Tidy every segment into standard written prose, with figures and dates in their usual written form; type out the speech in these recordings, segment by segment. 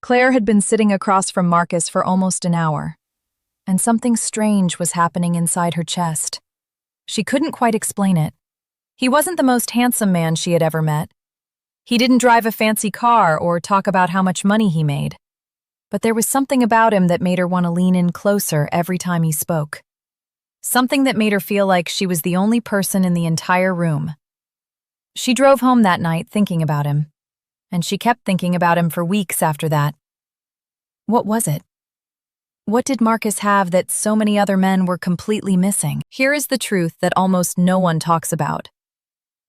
Claire had been sitting across from Marcus for almost an hour, and something strange was happening inside her chest. She couldn't quite explain it. He wasn't the most handsome man she had ever met. He didn't drive a fancy car or talk about how much money he made. But there was something about him that made her want to lean in closer every time he spoke. Something that made her feel like she was the only person in the entire room. She drove home that night thinking about him, and she kept thinking about him for weeks after that. What was it? What did Marcus have that so many other men were completely missing? Here is the truth that almost no one talks about.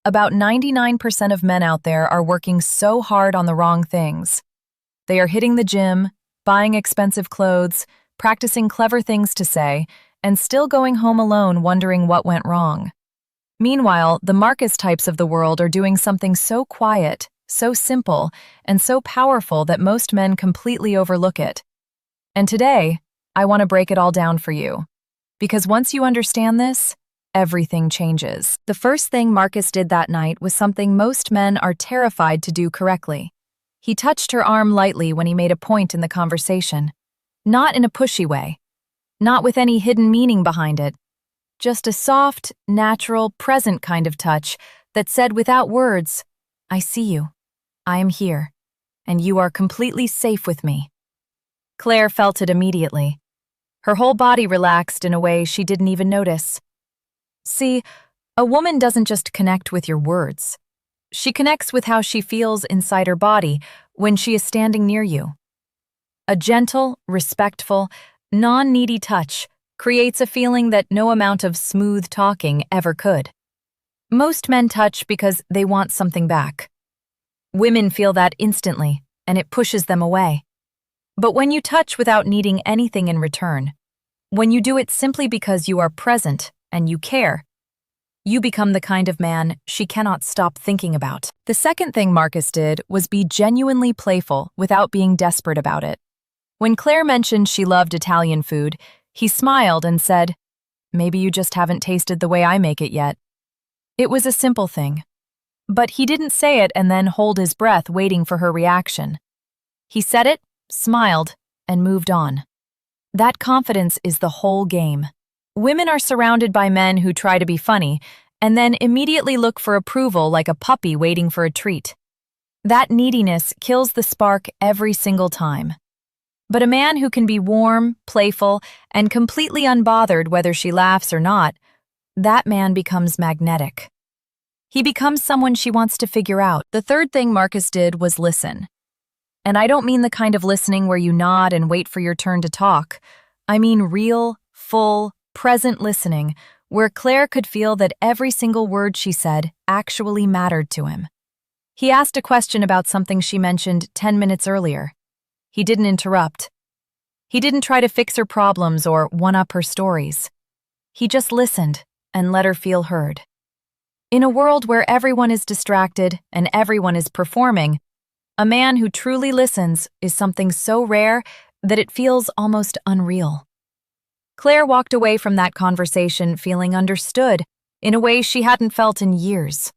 About 99% of men out there are working so hard on the wrong things. They are hitting the gym, buying expensive clothes, practicing clever things to say, and still going home alone wondering what went wrong. Meanwhile, the Marcus types of the world are doing something so quiet, so simple, and so powerful that most men completely overlook it. And today, I want to break it all down for you. Because once you understand this, everything changes. The first thing Marcus did that night was something most men are terrified to do correctly. He touched her arm lightly when he made a point in the conversation. Not in a pushy way. Not with any hidden meaning behind it. Just a soft, natural, present kind of touch that said without words, "I see you. I am here. And you are completely safe with me." Claire felt it immediately. Her whole body relaxed in a way she didn't even notice. See, a woman doesn't just connect with your words. She connects with how she feels inside her body when she is standing near you. A gentle, respectful, non-needy touch creates a feeling that no amount of smooth talking ever could. Most men touch because they want something back. Women feel that instantly, and it pushes them away. But when you touch without needing anything in return, when you do it simply because you are present and you care, you become the kind of man she cannot stop thinking about. The second thing Marcus did was be genuinely playful without being desperate about it. When Claire mentioned she loved Italian food, he smiled and said, "Maybe you just haven't tasted the way I make it yet." It was a simple thing. But he didn't say it and then hold his breath waiting for her reaction. He said it, smiled, and moved on. That confidence is the whole game. Women are surrounded by men who try to be funny and then immediately look for approval like a puppy waiting for a treat. That neediness kills the spark every single time. But a man who can be warm, playful, and completely unbothered whether she laughs or not, that man becomes magnetic. He becomes someone she wants to figure out. The third thing Marcus did was listen. And I don't mean the kind of listening where you nod and wait for your turn to talk. I mean real, full, present listening, where Claire could feel that every single word she said actually mattered to him. He asked a question about something she mentioned 10 minutes earlier. He didn't interrupt. He didn't try to fix her problems or one-up her stories. He just listened and let her feel heard. In a world where everyone is distracted and everyone is performing, a man who truly listens is something so rare that it feels almost unreal. Claire walked away from that conversation feeling understood in a way she hadn't felt in years.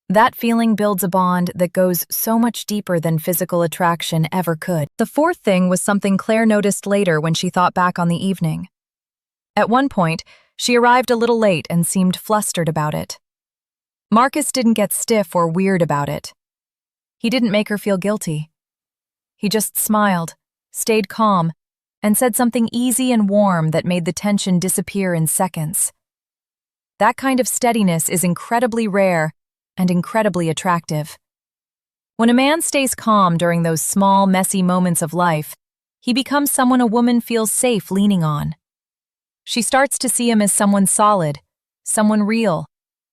That feeling builds a bond that goes so much deeper than physical attraction ever could. The fourth thing was something Claire noticed later when she thought back on the evening. At one point, she arrived a little late and seemed flustered about it. Marcus didn't get stiff or weird about it. He didn't make her feel guilty. He just smiled, stayed calm, and said something easy and warm that made the tension disappear in seconds. That kind of steadiness is incredibly rare and incredibly attractive. When a man stays calm during those small, messy moments of life, he becomes someone a woman feels safe leaning on. She starts to see him as someone solid, someone real,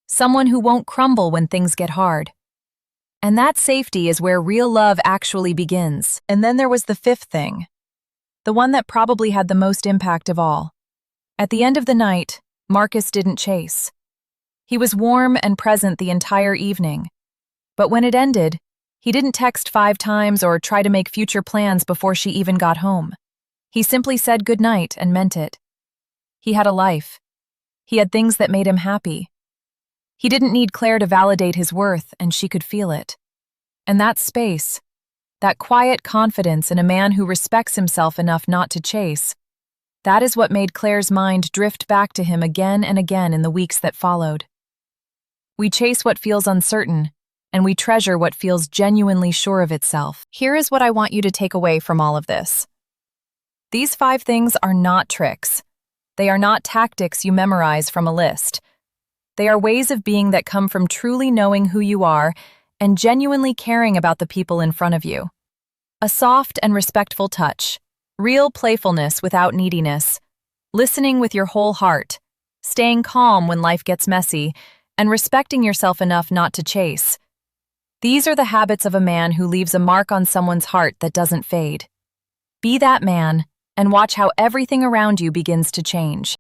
someone who won't crumble when things get hard. And that safety is where real love actually begins. And then there was the fifth thing, the one that probably had the most impact of all. At the end of the night, Marcus didn't chase. He was warm and present the entire evening. But when it ended, he didn't text 5 times or try to make future plans before she even got home. He simply said goodnight and meant it. He had a life. He had things that made him happy. He didn't need Claire to validate his worth, and she could feel it. And that space, that quiet confidence in a man who respects himself enough not to chase. That is what made Claire's mind drift back to him again and again in the weeks that followed. We chase what feels uncertain, and we treasure what feels genuinely sure of itself. Here is what I want you to take away from all of this. These 5 things are not tricks. They are not tactics you memorize from a list. They are ways of being that come from truly knowing who you are and genuinely caring about the people in front of you. A soft and respectful touch, real playfulness without neediness, listening with your whole heart, staying calm when life gets messy, and respecting yourself enough not to chase. These are the habits of a man who leaves a mark on someone's heart that doesn't fade. Be that man, and watch how everything around you begins to change.